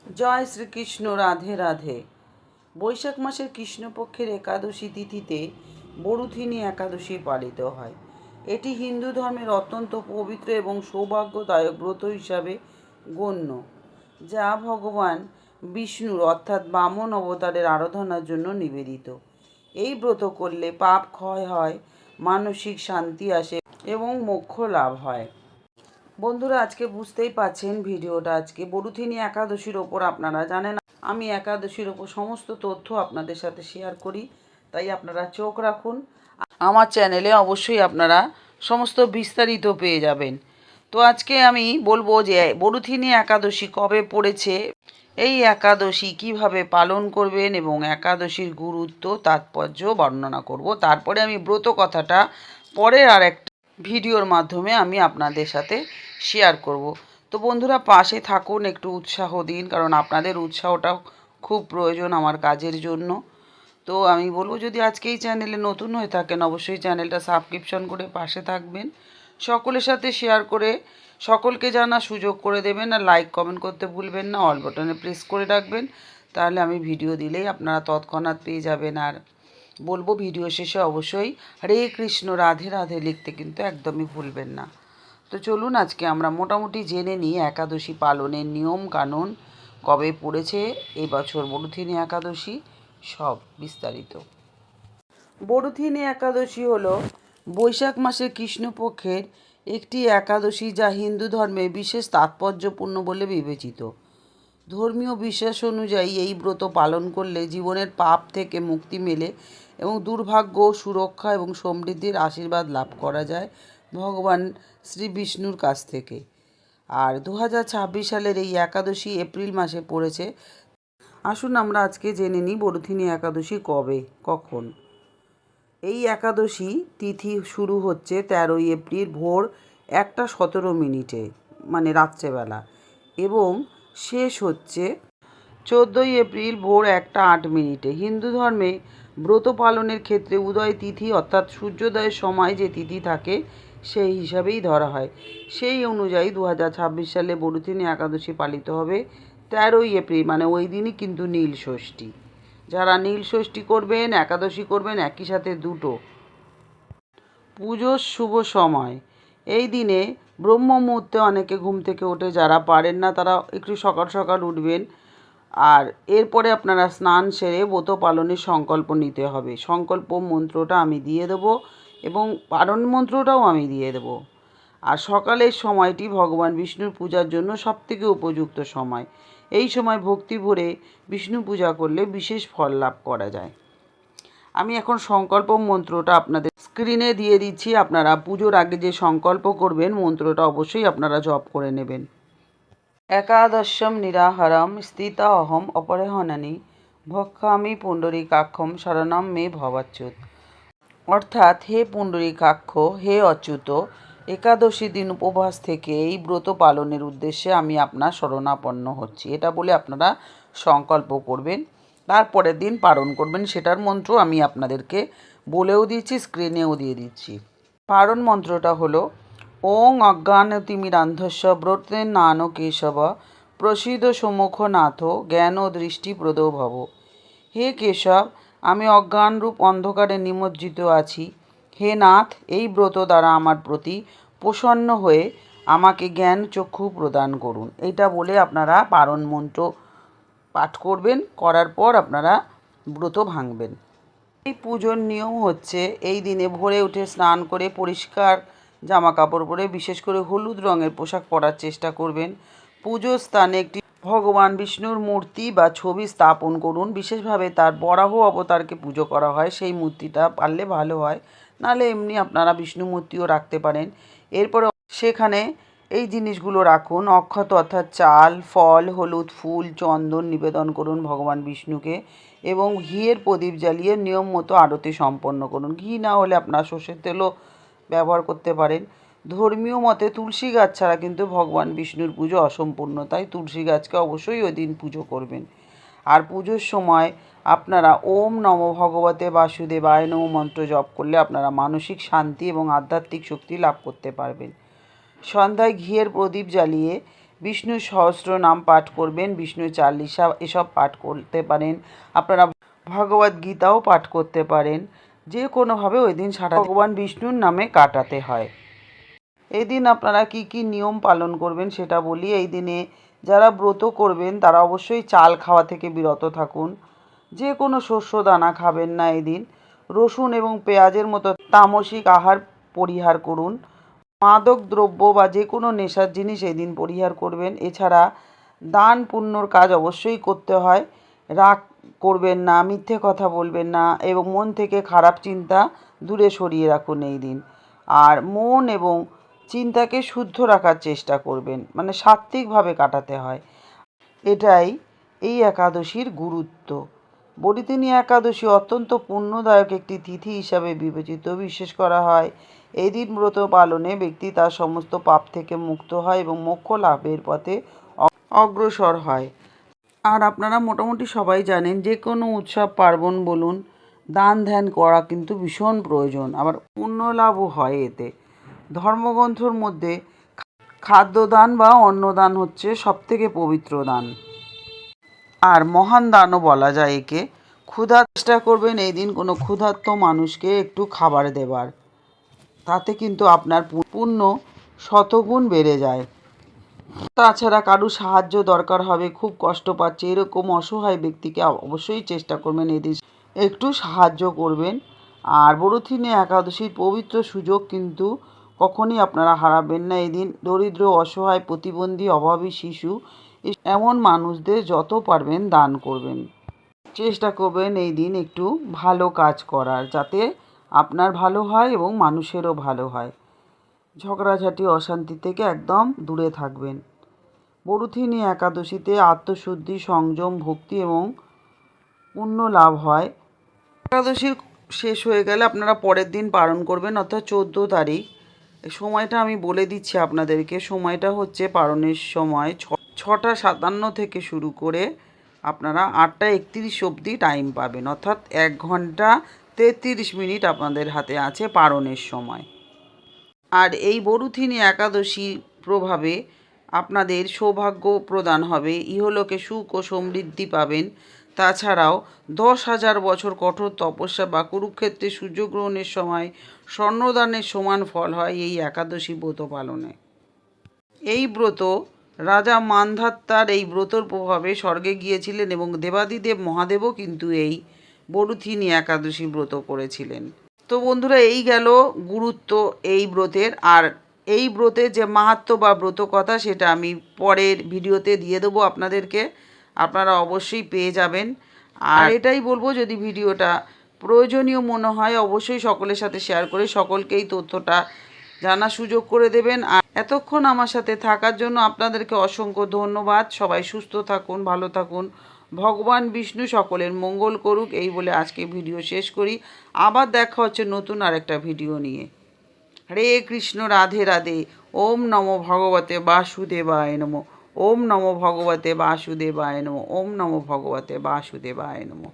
জয় শ্রীকৃষ্ণ। রাধে রাধে। বৈশাখ মাসের কৃষ্ণপক্ষের একাদশী তিথিতে বরুথিনী একাদশী পালিত হয়। এটি হিন্দু ধর্মের অত্যন্ত পবিত্র এবং সৌভাগ্যদায়ক ব্রত হিসাবে গণ্য, যা ভগবান বিষ্ণুর অর্থাৎ বামন অবতারের আরাধনার জন্য নিবেদিত। এই ব্রত করলে পাপ ক্ষয় হয়, মানসিক শান্তি আসে এবং মোক্ষ লাভ হয়। বন্ধুরা, আজকে বুঝতেই পাচ্ছেন ভিডিওটা আজকে বরুথিনী একাদশীর ওপর। আপনারা জানেন আমি একাদশীর ওপর সমস্ত তথ্য আপনাদের সাথে শেয়ার করি, তাই আপনারা চোখ রাখুন। আমার চ্যানেলে অবশ্যই আপনারা সমস্ত বিস্তারিত পেয়ে যাবেন। তো আজকে আমি বলবো যে বরুথিনী একাদশী কবে পড়েছে, এই একাদশী কিভাবে পালন করবেন এবং একাদশীর গুরুত্ব তাৎপর্য বর্ণনা করব। তারপরে আমি ব্রত কথাটা পরের আর একটা ভিডিওর মাধ্যমে আমি আপনাদের সাথে শেয়ার করব। তো বন্ধুরা, পাশে থাকুন, একটু উৎসাহ দিন, কারণ আপনাদের উৎসাহটাও খুব প্রয়োজন আমার কাজের জন্য। তো আমি বলবো, যদি আজকে এই চ্যানেলে নতুন হয়ে থাকেন অবশ্যই চ্যানেলটা সাবস্ক্রিপশন করে পাশে থাকবেন, সকলের সাথে শেয়ার করে সকলকে জানার সুযোগ করে দেবেন, আর লাইক কমেন্ট করতে ভুলবেন না, অল বাটনে প্রেস করে রাখবেন, তাহলে আমি ভিডিও দিলেই আপনারা তৎক্ষণাৎ পেয়ে যাবেন। আর বলবো, ভিডিও শেষে অবশ্যই হরে কৃষ্ণ রাধে রাধে লিখতে কিন্তু একদমই ভুলবেন না। তো চলুন আজকে আমরা মোটামুটি জেনে নিই একাদশী পালনের নিয়ম কানুন, কবে পড়েছে এবছর বরুথিনী একাদশী, সব বিস্তারিত। বরুথিনী একাদশী হলো বৈশাখ মাসের কৃষ্ণপক্ষের একটি একাদশী, যা হিন্দু ধর্মে বিশেষ তাৎপর্যপূর্ণ বলে বিবেচিত। ধর্মীয় বিশ্বাস অনুযায়ী এই ব্রত পালন করলে জীবনের পাপ থেকে মুক্তি মেলে এবং দুর্ভাগ্য, সুরক্ষা এবং সমৃদ্ধির আশীর্বাদ লাভ করা যায় ভগবান শ্রী বিষ্ণুর কাছ থেকে। আর 2026 সালের এই একাদশী এপ্রিল মাসে পড়েছে। আসুন আমরা আজকে জেনে নিই বরুথিনী একাদশী কবে কখন। এই একাদশী তিথি শুরু হচ্ছে 13 এপ্রিল ভোর 1:17 মানে রাত্রেবেলা, এবং শেষ হচ্ছে 14 এপ্রিল ভোর 1:08। হিন্দু ধর্মে ব্রত পালনের ক্ষেত্রে উদয় তিথি অর্থাৎ সূর্যোদয়ের সময় যে তিথি থাকে সেই হিসাবেই ধরা হয়। সেই অনুযায়ী 2026 সালে বরুথিনী একাদশী পালিত হবে 13 এপ্রিল, মানে ওই দিনই কিন্তু নীল ষষ্ঠী। যারা নীল ষষ্ঠী করবেন, একাদশী করবেন, একই সাথে দুটো পুজোর শুভ সময়। এই দিনে ব্রহ্ম মুহূর্তে অনেকে ঘুম থেকে ওঠে, যারা পারেন না তারা একটু সকাল সকাল উঠবেন। আর এরপরে আপনারা স্নান সেরে ব্রত পালনের সংকল্প নিতে হবে। সংকল্প মন্ত্রটা আমি দিয়ে দেবো এবং পারণ মন্ত্রটাও আমি দিয়ে দেবো। আর সকালের সময়টি ভগবান বিষ্ণুর পূজার জন্য সবথেকে উপযুক্ত সময়। এই সময় ভক্তি ভরে বিষ্ণু পূজা করলে বিশেষ ফল লাভ করা যায়। আমি এখন সংকল্প মন্ত্রটা আপনাদের স্ক্রিনে দিয়ে দিচ্ছি। আপনারা পুজোর আগে যে সংকল্প করবেন মন্ত্রটা অবশ্যই আপনারা জপ করে নেবেন। একাদশম নিরাহারম স্থিতা অহম অপরেহনানি ভক্ষামি পুণ্ডরীকাক্ষম শরণম মে ভবাচ্যুত। অর্থাৎ, হে পুণ্ডরীকাক্ষ, হে অচ্যুত, একাদশী দিন উপবাস থেকে এই ব্রত পালনের উদ্দেশ্যে আমি আপনার শরণাপন্ন হচ্ছি, এটা বলে আপনারা সংকল্প করবেন। তারপরের দিন পালন করবেন। সেটার মন্ত্র আমি আপনাদেরকে বলেও দিচ্ছি, স্ক্রিনেও দিয়ে দিচ্ছি। পালন মন্ত্রটা হলো ওং অজ্ঞানতিমিরান্ধস্য ব্রতের নান কেশব প্রসিদ্ধ সম্মুখনাথ জ্ঞান ও দৃষ্টি প্রদ ভব। হে কেশব, আমি অজ্ঞানরূপ অন্ধকারে নিমজ্জিত আছি। হে নাথ, এই ব্রত দ্বারা আমার প্রতি প্রসন্ন হয়ে আমাকে জ্ঞান চক্ষু প্রদান করুন। এটা বলে আপনারা পারণ মন্ত্র পাঠ করবেন। করার পর আপনারা ব্রত ভাঙবেন। এই পুজোর নিয়ম হচ্ছে, এই দিনে ভোরে উঠে স্নান করে পরিষ্কার জামা কাপড় পরে, বিশেষ করে হলুদ রঙের পোশাক পরার চেষ্টা করবেন। পুজোর স্থানে একটি ভগবান বিষ্ণুর মূর্তি বা ছবি স্থাপন করুন। বিশেষভাবে তার বরাহ অবতারকে পুজো করা হয়, সেই মূর্তিটা পারলে ভালো হয়, নাহলে এমনি আপনারা বিষ্ণু মূর্তিও রাখতে পারেন। এরপরে সেখানে এই জিনিসগুলো রাখুন। অক্ষত অর্থাৎ চাল, ফল, হলুদ, ফুল, চন্দন নিবেদন করুন ভগবান বিষ্ণুকে, এবং ঘিয়ের প্রদীপ জ্বালিয়ে নিয়ম মতো আরতি সম্পন্ন করুন। ঘি না হলে আপনার সর্ষের তেলও ব্যবহার করতে পারেন। ধর্মীয় মতে তুলসী গাছ ছাড়া কিন্তু ভগবান বিষ্ণুর পুজো অসম্পূর্ণ, তাই তুলসী গাছকে অবশ্যই ওই দিন পুজো করবেন। আর পুজোর সময় আপনারা ওম নম ভগবতে বাসুদেবায় নমঃ মন্ত্র জপ করলে আপনারা মানসিক শান্তি এবং আধ্যাত্মিক শক্তি লাভ করতে পারবেন। সন্ধ্যায় ঘিয়ের প্রদীপ জ্বালিয়ে বিষ্ণু সহস্র নাম পাঠ করবেন, বিষ্ণু চালিসা এসব পাঠ করতে পারেন। আপনারা ভগবদ গীতাও পাঠ করতে পারেন। যে কোনোভাবে ওই দিন সারা ভগবান বিষ্ণুর নামে কাটাতে হয়। এই দিন আপনারা কি কি নিয়ম পালন করবেন সেটা বলি। এই দিনে যারা ব্রত করবেন তারা অবশ্যই চাল খাওয়া থেকে বিরত থাকুন। যে কোনো শস্য দানা খাবেন না এই দিন। রসুন এবং পেঁয়াজের মতো তামসিক আহার পরিহার করুন। মাদক দ্রব্য বা যে কোনো নেশার জিনিস এই দিন পরিহার করবেন। এছাড়া দান পুণ্যর কাজ অবশ্যই করতে হয়। রাগ করবেন না, মিথ্যে কথা বলবেন না এবং মন থেকে খারাপ চিন্তা দূরে সরিয়ে রাখুন এই দিন। আর মন এবং চিন্তাকে শুদ্ধ রাখার চেষ্টা করবেন, মানে সাত্ত্বিকভাবে কাটাতে হয়। এটাই এই একাদশীর গুরুত্ব। বড়িদিনী একাদশী অত্যন্ত পুণ্যদায়ক একটি তিথি হিসাবে বিবেচিত বিশেষ করা হয়। এই দিন ব্রত পালনে ব্যক্তি তার সমস্ত পাপ থেকে মুক্ত হয় এবং মোক্ষ লাভের পথে অগ্রসর হয়। আর আপনারা মোটামুটি সবাই জানেন যে কোনো উৎসব পার্বণ বলুন, দান ধ্যান করা কিন্তু ভীষণ প্রয়োজন, আবার পুণ্য লাভও হয় এতে। ধর্মগ্রন্থর মধ্যে খাদ্যদান বা অন্নদান হচ্ছে সবথেকে পবিত্র দান, আর মহান দানও বলা যায় একে। চেষ্টা করবেন এই দিন কোনো ক্ষুধার্ত মানুষকে একটু খাবার দেবার, তাতে কিন্তু আপনার পুণ্য শতগুণ বেড়ে যায়। তাছাড়া কারো সাহায্য দরকার হবে, খুব কষ্ট পাচ্ছে, এরকম অসহায় ব্যক্তিকে অবশ্যই চেষ্টা করবেন এদিন একটু সাহায্য করবেন। আর বড়থিনী একাদশীর পবিত্র সুযোগ কিন্তু কখনই আপনারা হারাবেন না। এদিন দরিদ্র, অসহায়, প্রতিবন্ধী, অভাবী শিশু এমন মানুষদের যত পারবেন দান করবেন। চেষ্টা করবেন এই দিন একটু ভালো কাজ করার, যাতে আপনার ভালো হয় এবং মানুষেরও ভালো হয়। ঝগড়াঝাটি, অশান্তি থেকে একদম দূরে থাকবেন। বড়থিনী একাদশীতে আত্মশুদ্ধি, সংযম, ভক্তি এবং পুণ্য লাভ হয়। একাদশী শেষ হয়ে গেলে আপনারা পরের দিন পালন করবেন, অর্থাৎ 14 তারিখ। সময়টা আমি বলে দিচ্ছি আপনাদেরকে। সময়টা হচ্ছে পালনের সময় 6টা 57 থেকে শুরু করে আপনারা 8টা 31 অবধি টাইম পাবেন, অর্থাৎ 1 ঘন্টা 33 মিনিট আপনাদের হাতে আছে পালনের সময়। আর এই বড়থিনী একাদশীর প্রভাবে আপনাদের সৌভাগ্য প্রদান হবে, ইহলোকে সুখ ও সমৃদ্ধি পাবেন। তাছাড়াও 10,000 বছর কঠোর তপস্যা বা কুরুক্ষেত্রে সূর্যগ্রহণের সময় স্বর্ণদানের সমান ফল হয় এই একাদশী ব্রত পালনে। এই ব্রত রাজা মান্ধাত্তার এই ব্রতর প্রভাবে স্বর্গে গিয়েছিলেন এবং দেবাদিদেব মহাদেবও কিন্তু এই বড়থিনী একাদশী ব্রত করেছিলেন। তো বন্ধুরা, এই গেল গুরুত্ব এই ব্রতের। আর এই ব্রতের যে মাহাত্ম্য বা ব্রত কথা সেটা আমি পরের ভিডিওতে দিয়ে দেবো আপনাদেরকে, আপনারা অবশ্যই পেয়ে যাবেন। আর এটাই বলবো, যদি ভিডিওটা প্রয়োজনীয় মনে হয় অবশ্যই সকলের সাথে শেয়ার করে সকলকেই তথ্যটা জানার সুযোগ করে দেবেন। আর এতক্ষণ আমার সাথে থাকার জন্য আপনাদেরকে অসংখ্য ধন্যবাদ। সবাই সুস্থ থাকুন, ভালো থাকুন, ভগবান বিষ্ণু সকলের মঙ্গল করুক, এই বলে আজকে ভিডিও শেষ করি। আবার দেখা হচ্ছে নতুন আরেকটা ভিডিও নিয়ে। হরে কৃষ্ণ, রাধে রাধে। ওম নমো ভগবতে বাসুদেবায় নমঃ। ওম নমো ভগবতে বাসুদেবায় নমঃ। ওম নমো ভগবতে বাসুদেবায় নমঃ।